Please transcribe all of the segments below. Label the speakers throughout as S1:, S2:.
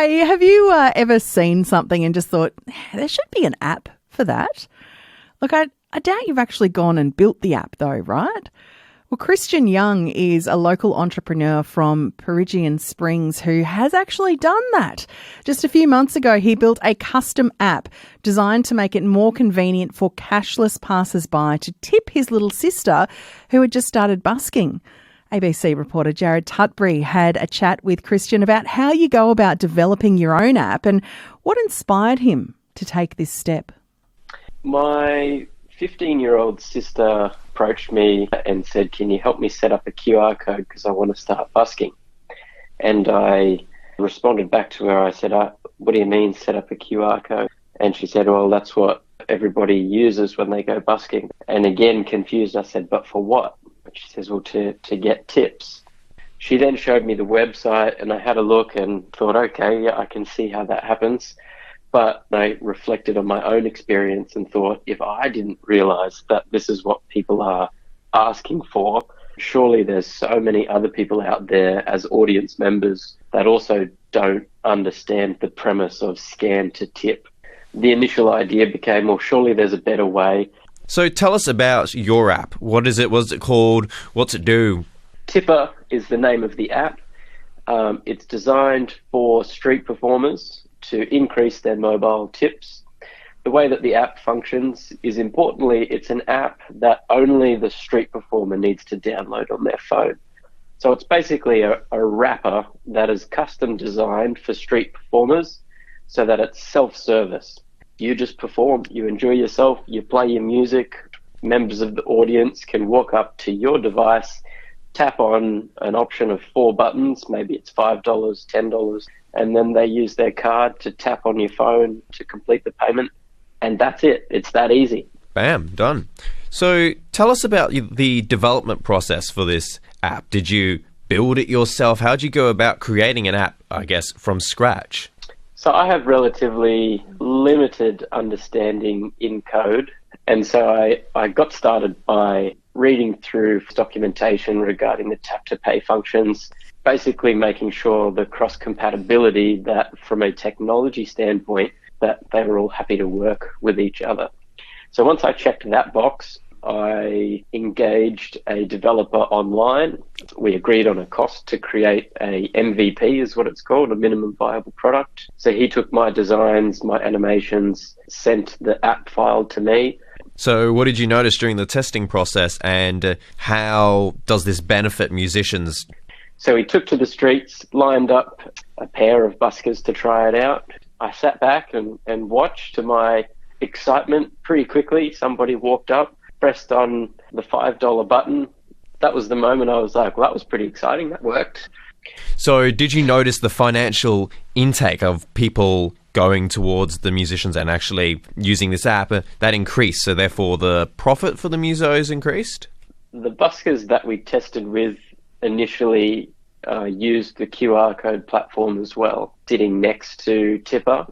S1: Hey, have you ever seen something and just thought, there should be an app for that? Look, I doubt you've actually gone and built the app though, right? Well, Christian Young is a local entrepreneur from Peregian Springs who has actually done that. Just a few months ago, he built a custom app designed to make it more convenient for cashless passers-by to tip his little sister who had just started busking. ABC reporter Jarrod Tutburry had a chat with Christian about how you go about developing your own app and what inspired him to take this step.
S2: My 15-year-old sister approached me and said, can you help me set up a QR code because I want to start busking? And I responded back to her. I said, what do you mean set up a QR code? And she said, well, that's what everybody uses when they go busking. And again, confused, I said, but for what? She says, well, to get tips. She then showed me the website and I had a look and thought, okay, yeah, I can see how that happens. But I reflected on my own experience and thought, if I didn't realize that this is what people are asking for, surely there's so many other people out there as audience members that also don't understand the premise of scan to tip. The initial idea became, well, surely there's a better way.
S3: So tell us about your app. What is it? What's it called? What's it do?
S2: Tipper is the name of the app. It's designed for street performers to increase their mobile tips. The way that the app functions is, importantly, it's an app that only the street performer needs to download on their phone. So it's basically a wrapper that is custom designed for street performers so that it's self-service. You just perform, you enjoy yourself, you play your music. Members of the audience can walk up to your device, tap on an option of 4 buttons, maybe it's $5, $10, and then they use their card to tap on your phone to complete the payment. And that's it. It's that easy.
S3: Bam, done. So tell us about the development process for this app. Did you build it yourself? How did you go about creating an app, I guess, from scratch?
S2: So I have relatively limited understanding in code. And so I got started by reading through documentation regarding the tap-to-pay functions, basically making sure the cross-compatibility, that from a technology standpoint, that they were all happy to work with each other. So once I checked that box, I engaged a developer online. We agreed on a cost to create a MVP, is what it's called, a minimum viable product. So he took my designs, my animations, sent the app file to me.
S3: So what did you notice during the testing process, and how does this benefit musicians?
S2: So he took to the streets, lined up a pair of buskers to try it out. I sat back and watched. To my excitement, pretty quickly, somebody walked up, pressed on the $5 button. That was the moment I was like, well, that was pretty exciting. That worked.
S3: So did you notice the financial intake of people going towards the musicians and actually using this app? That increased, so therefore the profit for the musos increased?
S2: The buskers that we tested with initially used the QR code platform as well, sitting next to Tipper.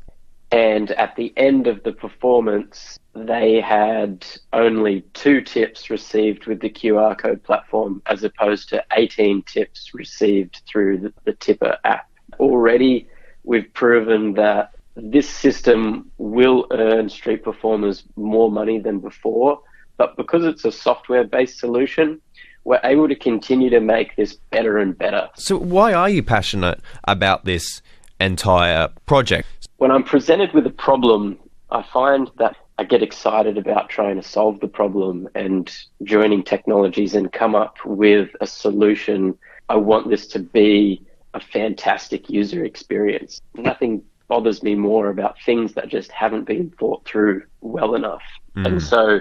S2: And at the end of the performance, they had only 2 tips received with the QR code platform, as opposed to 18 tips received through the Tipper app. Already, we've proven that this system will earn street performers more money than before, but because it's a software-based solution, we're able to continue to make this better and better.
S3: So why are you passionate about this entire project?
S2: When I'm presented with a problem, I find that I get excited about trying to solve the problem and joining technologies and come up with a solution. I want this to be a fantastic user experience. Nothing bothers me more about things that just haven't been thought through well enough. And so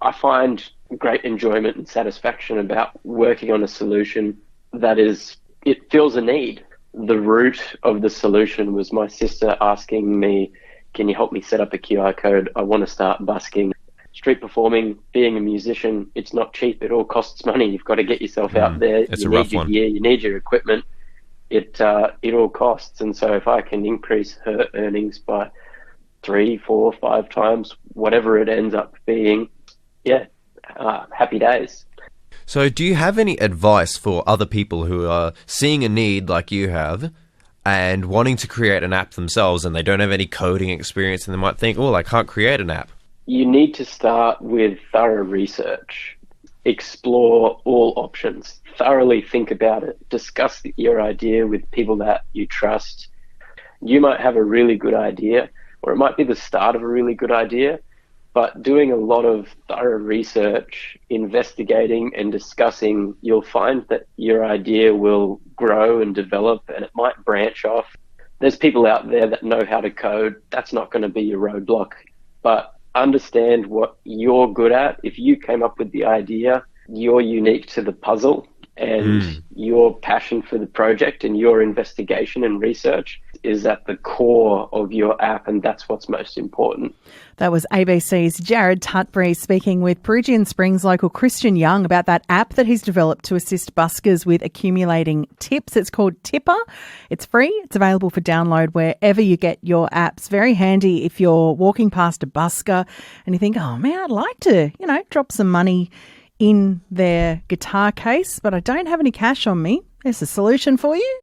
S2: I find great enjoyment and satisfaction about working on a solution that it fills a need. The root of the solution was my sister asking me, can you help me set up a QR code? I want to start busking. Street performing, being a musician, it's not cheap. It all costs money. You've got to get yourself out there.
S3: It's
S2: you
S3: a
S2: need
S3: rough
S2: your
S3: one.
S2: gear, you need your equipment. It all costs. And so if I can increase her earnings by 3, 4, 5 times, whatever it ends up being, happy days.
S3: So do you have any advice for other people who are seeing a need like you have and wanting to create an app themselves, and they don't have any coding experience, and they might think, oh, I can't create an app?
S2: You need to start with thorough research. Explore all options. Thoroughly think about it. Discuss your idea with people that you trust. You might have a really good idea, or it might be the start of a really good idea, but doing a lot of thorough research, investigating and discussing, you'll find that your idea will grow and develop, and it might branch off. There's people out there that know how to code. That's not going to be your roadblock, but understand what you're good at. If you came up with the idea, you're unique to the puzzle, and your passion for the project and your investigation and research is at the core of your app, and that's what's most important.
S1: That was ABC's Jarrod Tutburry speaking with Perugian Springs local Christian Young about that app that he's developed to assist buskers with accumulating tips. It's called Tipper. It's free. It's available for download wherever you get your apps. Very handy if you're walking past a busker and you think, oh man, I'd like to, drop some money in their guitar case, but I don't have any cash on me. There's a solution for you.